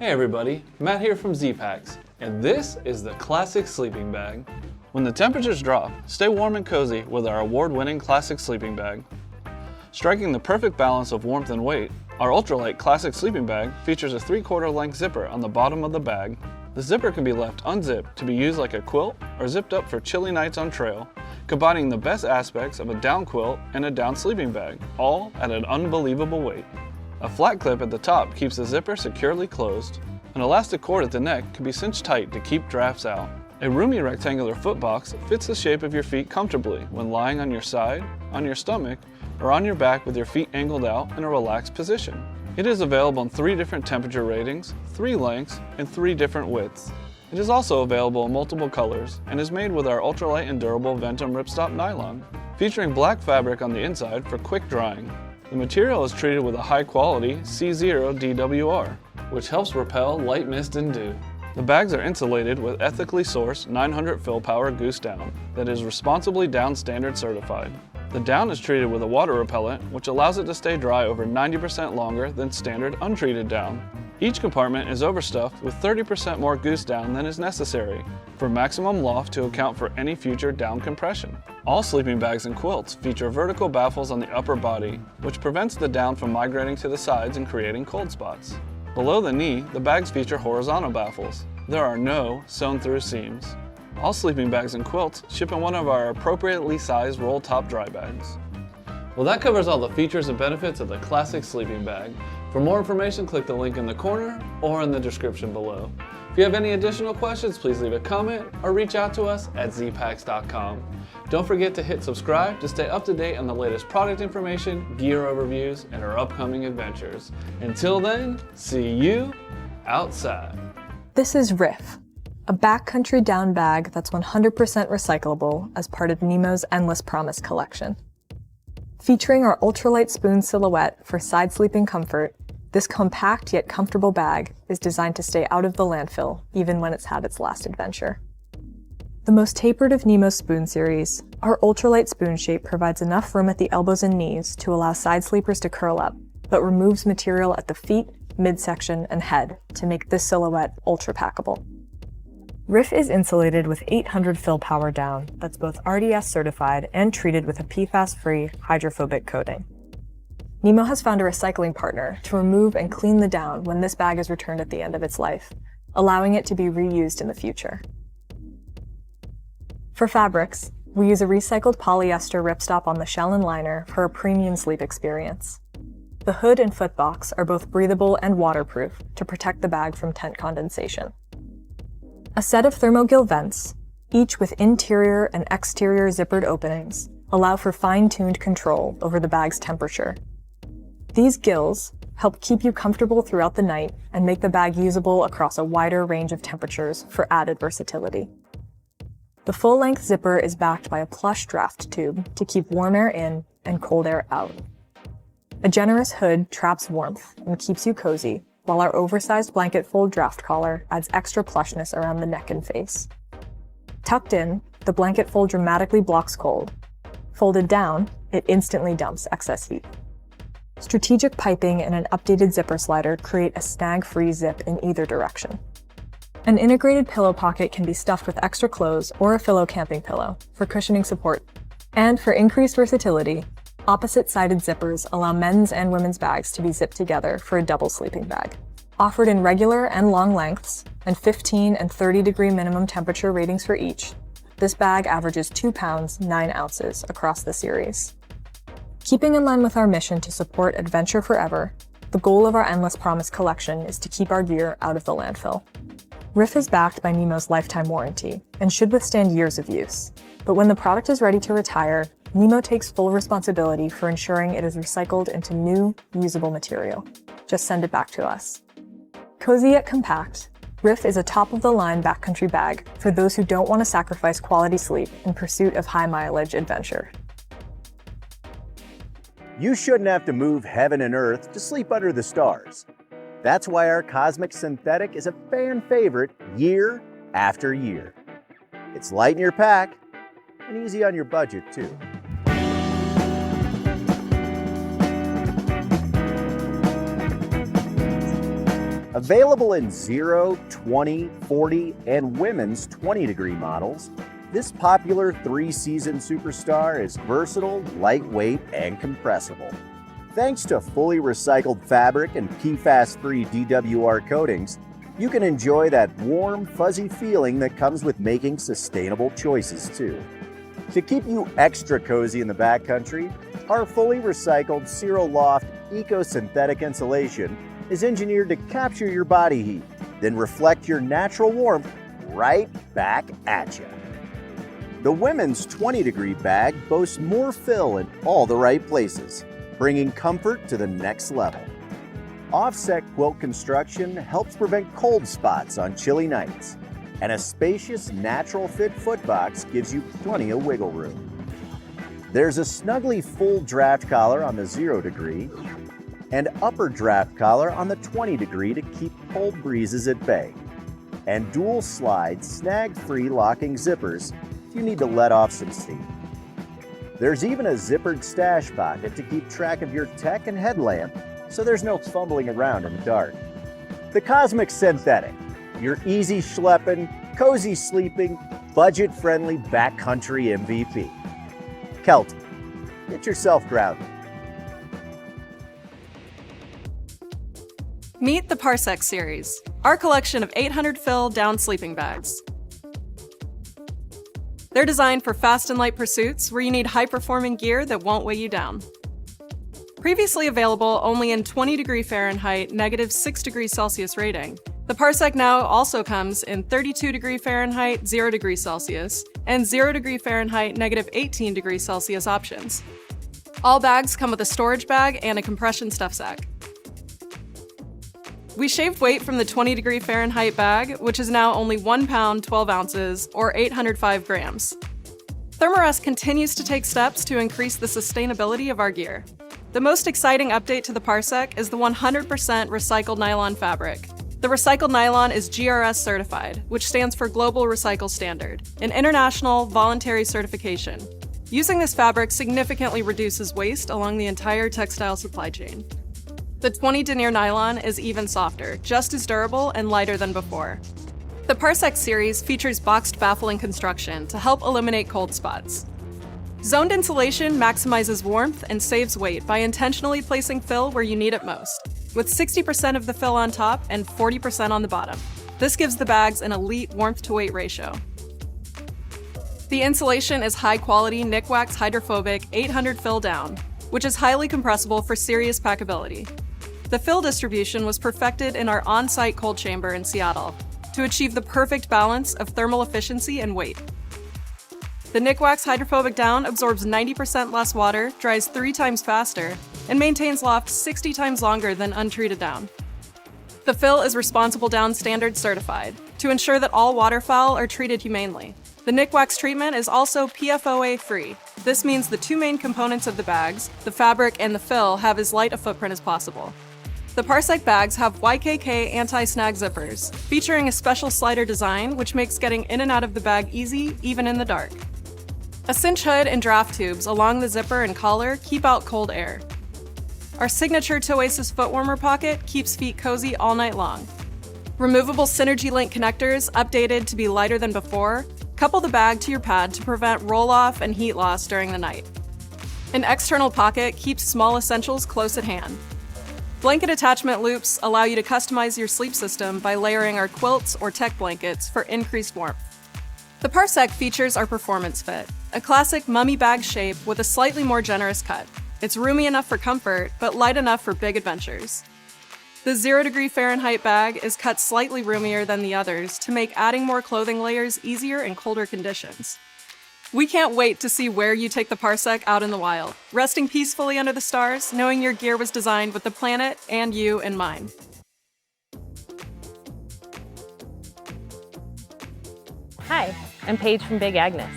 Hey everybody, Matt here from Zpacks, and this is the classic sleeping bag. When the temperatures drop, stay warm and cozy with our award-winning classic sleeping bag. Striking the perfect balance of warmth and weight, our Ultralight classic sleeping bag features a 3/4 length zipper on the bottom of the bag. The zipper can be left unzipped to be used like a quilt or zipped up for chilly nights on trail, combining the best aspects of a down quilt and a down sleeping bag, all at an unbelievable weight. A flat clip at the top keeps the zipper securely closed. An elastic cord at the neck can be cinched tight to keep drafts out. A roomy rectangular foot box fits the shape of your feet comfortably when lying on your side, on your stomach, or on your back with your feet angled out in a relaxed position. It is available in 3 different temperature ratings, 3 lengths, and 3 different widths. It is also available in multiple colors and is made with our ultralight and durable Ventum ripstop nylon, featuring black fabric on the inside for quick drying. The material is treated with a high-quality C0 DWR, which helps repel light mist and dew. The bags are insulated with ethically sourced 900 fill power goose down that is responsibly down standard certified. The down is treated with a water repellent, which allows it to stay dry over 90% longer than standard untreated down. Each compartment is overstuffed with 30% more goose down than is necessary for maximum loft to account for any future down compression. All sleeping bags and quilts feature vertical baffles on the upper body, which prevents the down from migrating to the sides and creating cold spots. Below the knee, the bags feature horizontal baffles. There are no sewn-through seams. All sleeping bags and quilts ship in one of our appropriately sized roll-top dry bags. Well, that covers all the features and benefits of the classic sleeping bag. For more information, click the link in the corner or in the description below. If you have any additional questions, please leave a comment or reach out to us at zpacks.com. Don't forget to hit subscribe to stay up to date on the latest product information, gear overviews, and our upcoming adventures. Until then, see you outside. This is Riff, a backcountry down bag that's 100% recyclable as part of Nemo's Endless Promise collection. Featuring our ultralight spoon silhouette for side sleeping comfort, this compact yet comfortable bag is designed to stay out of the landfill even when it's had its last adventure. The most tapered of Nemo's spoon series, our ultralight spoon shape provides enough room at the elbows and knees to allow side sleepers to curl up, but removes material at the feet, midsection, and head to make this silhouette ultra packable. Riff is insulated with 800 fill power down that's both RDS certified and treated with a PFAS-free hydrophobic coating. Nemo has found a recycling partner to remove and clean the down when this bag is returned at the end of its life, allowing it to be reused in the future. For fabrics, we use a recycled polyester ripstop on the shell and liner for a premium sleep experience. The hood and foot box are both breathable and waterproof to protect the bag from tent condensation. A set of thermogill vents, each with interior and exterior zippered openings, allow for fine-tuned control over the bag's temperature. These gills help keep you comfortable throughout the night and make the bag usable across a wider range of temperatures for added versatility. The full-length zipper is backed by a plush draft tube to keep warm air in and cold air out. A generous hood traps warmth and keeps you cozy, while our oversized blanket fold draft collar adds extra plushness around the neck and face. Tucked in, the blanket fold dramatically blocks cold. Folded down, it instantly dumps excess heat. Strategic piping and an updated zipper slider create a snag-free zip in either direction. An integrated pillow pocket can be stuffed with extra clothes or a Philo camping pillow for cushioning support. And for increased versatility, opposite-sided zippers allow men's and women's bags to be zipped together for a double sleeping bag. Offered in regular and long lengths, and 15 and 30-degree minimum temperature ratings for each, this bag averages 2 pounds, 9 ounces across the series. Keeping in line with our mission to support adventure forever, the goal of our Endless Promise collection is to keep our gear out of the landfill. Riff is backed by Nemo's lifetime warranty and should withstand years of use. But when the product is ready to retire, Nemo takes full responsibility for ensuring it is recycled into new, usable material. Just send it back to us. Cozy yet compact, Riff is a top-of-the-line backcountry bag for those who don't want to sacrifice quality sleep in pursuit of high-mileage adventure. You shouldn't have to move heaven and earth to sleep under the stars. That's why our Cosmic Synthetic is a fan favorite year after year. It's light in your pack and easy on your budget too. Available in 0, 20, 40, and women's 20-degree models, this popular 3-season superstar is versatile, lightweight, and compressible. Thanks to fully recycled fabric and PFAS-free DWR coatings, you can enjoy that warm, fuzzy feeling that comes with making sustainable choices too. To keep you extra cozy in the backcountry, our fully recycled Loft eco-synthetic insulation is engineered to capture your body heat, then reflect your natural warmth right back at you. The women's 20-degree bag boasts more fill in all the right places, bringing comfort to the next level. Offset quilt construction helps prevent cold spots on chilly nights, and a spacious natural fit footbox gives you plenty of wiggle room. There's a snuggly full draft collar on the 0-degree and upper draft collar on the 20-degree to keep cold breezes at bay, and dual slide snag-free locking zippers if you need to let off some steam. There's even a zippered stash pocket to keep track of your tech and headlamp so there's no fumbling around in the dark. The Cosmic Synthetic, your easy schlepping, cozy sleeping, budget-friendly backcountry MVP. Kelty, get yourself grounded. Meet the Parsec series, our collection of 800 fill down sleeping bags. They're designed for fast and light pursuits where you need high-performing gear that won't weigh you down. Previously available only in 20° Fahrenheit, -6° rating, the Parsec now also comes in 32° Fahrenheit, 0° Celsius, and 0° Fahrenheit, -18° options. All bags come with a storage bag and a compression stuff sack. We shaved weight from the 20° Fahrenheit bag, which is now only 1 pound, 12 ounces, or 805 grams. Thermarest continues to take steps to increase the sustainability of our gear. The most exciting update to the Parsec is the 100% recycled nylon fabric. The recycled nylon is GRS certified, which stands for Global Recycle Standard, an international voluntary certification. Using this fabric significantly reduces waste along the entire textile supply chain. The 20 denier nylon is even softer, just as durable and lighter than before. The Parsec series features boxed baffling construction to help eliminate cold spots. Zoned insulation maximizes warmth and saves weight by intentionally placing fill where you need it most, with 60% of the fill on top and 40% on the bottom. This gives the bags an elite warmth-to-weight ratio. The insulation is high-quality Nikwax hydrophobic 800 fill down, which is highly compressible for serious packability. The fill distribution was perfected in our on-site cold chamber in Seattle to achieve the perfect balance of thermal efficiency and weight. The Nikwax hydrophobic down absorbs 90% less water, dries 3 times faster, and maintains loft 60 times longer than untreated down. The fill is Responsible Down Standard certified to ensure that all waterfowl are treated humanely. The Nikwax treatment is also PFOA-free. This means the 2 main components of the bags, the fabric and the fill, have as light a footprint as possible. The Parsec bags have YKK anti-snag zippers, featuring a special slider design which makes getting in and out of the bag easy, even in the dark. A cinch hood and draft tubes along the zipper and collar keep out cold air. Our signature Toasis foot warmer pocket keeps feet cozy all night long. Removable Synergy Link connectors, updated to be lighter than before, couple the bag to your pad to prevent roll-off and heat loss during the night. An external pocket keeps small essentials close at hand. Blanket attachment loops allow you to customize your sleep system by layering our quilts or tech blankets for increased warmth. The Parsec features our Performance Fit, a classic mummy bag shape with a slightly more generous cut. It's roomy enough for comfort, but light enough for big adventures. The 0° Fahrenheit bag is cut slightly roomier than the others to make adding more clothing layers easier in colder conditions. We can't wait to see where you take the Parsec out in the wild, resting peacefully under the stars, knowing your gear was designed with the planet and you in mind. Hi, I'm Paige from Big Agnes.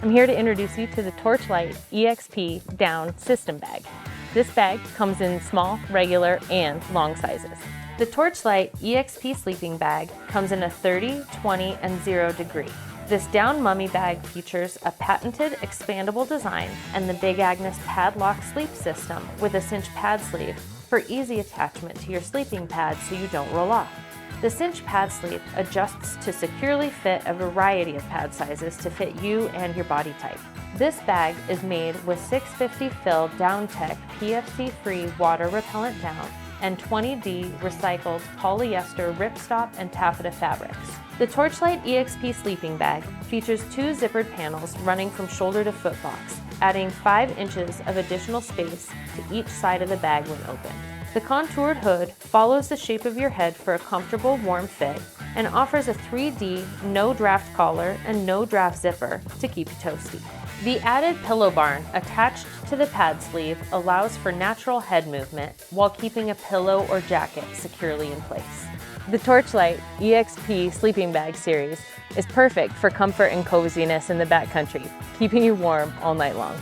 I'm here to introduce you to the Torchlight EXP Down System Bag. This bag comes in small, regular, and long sizes. The Torchlight EXP sleeping bag comes in a 30, 20, and 0°. This down mummy bag features a patented expandable design and the Big Agnes padlock sleep system with a cinch pad sleeve for easy attachment to your sleeping pad so you don't roll off. The cinch pad sleeve adjusts to securely fit a variety of pad sizes to fit you and your body type. This bag is made with 650 fill DownTech PFC-free water repellent down and 20D recycled polyester ripstop and taffeta fabrics. The Torchlight EXP sleeping bag features 2 zippered panels running from shoulder to foot box, adding 5 inches of additional space to each side of the bag when opened. The contoured hood follows the shape of your head for a comfortable, warm fit and offers a 3D no-draft collar and no-draft zipper to keep you toasty. The added pillow barn attached to the pad sleeve allows for natural head movement while keeping a pillow or jacket securely in place. The Torchlight EXP sleeping bag series is perfect for comfort and coziness in the backcountry, keeping you warm all night long.